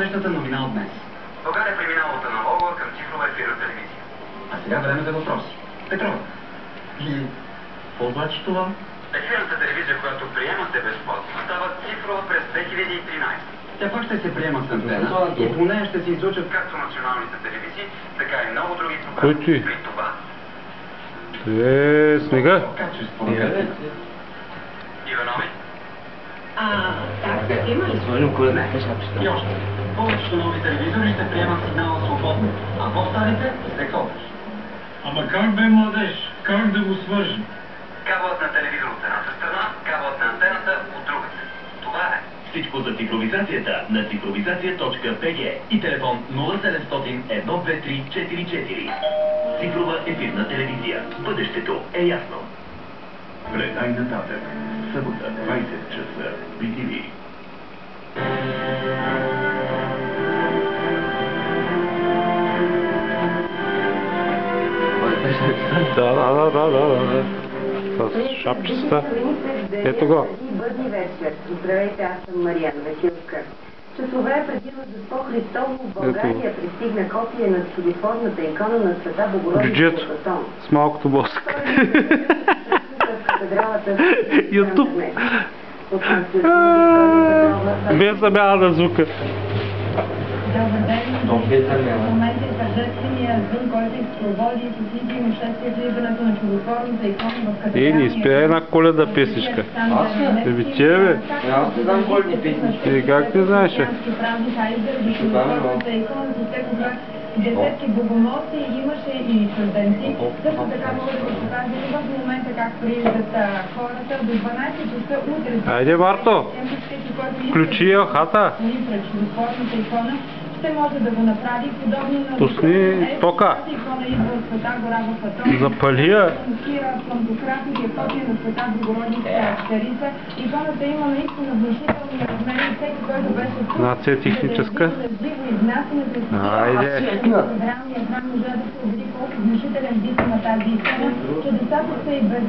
водещата новина от днес. България преминава от аналогова към цифрова ефирна телевизия. А сега време за въпроси. Петрова. И какво значи това? Ефирната телевизия, която приемате безплатно, става цифрова през 2013. Тя пак ще се приема с антена и по нея ще се излучат Както националните телевизии, така и много други Кой програми. ти? При това Снега? качество на картината. Иванови. Так, има ли? Не. И още. Повечето нови телевизори ще приемат сигнала свободно, а по-старите с декодер. Ама как бе, младеж? Как да го свържем? Кабелът на телевизор от едната страна, кабелът на антената от другата. Това е. Всичко за цифровизацията на цифровизация.bg и телефон 0700 123 44. Цифрова ефирна телевизия. Бъдещето е ясно. Гледай нататък. Събота, 20 часа. BTV. Да. С шапчета. Ето го. Бъдни вечер. Здравейте, аз съм Мариан Василска. Часове преди Рождество Христово в България пристигна копия на чудотворната икона на Света Богородица Бюджет от Атон. с малкото босък. Катедралата Ютуб. Без замяна на звука. Добър ден! В момента е тържествения ден, който изпроводи с лики и нашествие влизането на чудотворната икона в катедралния... Не изпее една коледна песичка. Тебе? Аз не знам коледни песни. Как не знаеш? Празник Айдер за чудотворната икона засекоха десетки богомолци, имаше и чужденци. Също така мога да ви покажа и в момента как прииждат хората до 12 часа утре. Айде, Марто! Включи я хата! Чудотворната икона ще може да го направи подобно на... Пусни тока! Икона идва от Света гора в Атон. Запали я! Демонстрира пантократните копия на Света Богородица Царица. Иконата има наистина внушителни размери. Всеки, който беше тук, Нация техническа. Айде! Катедралният храм може да се убеди колко внушителен вид има тази икона. Чудесата са и без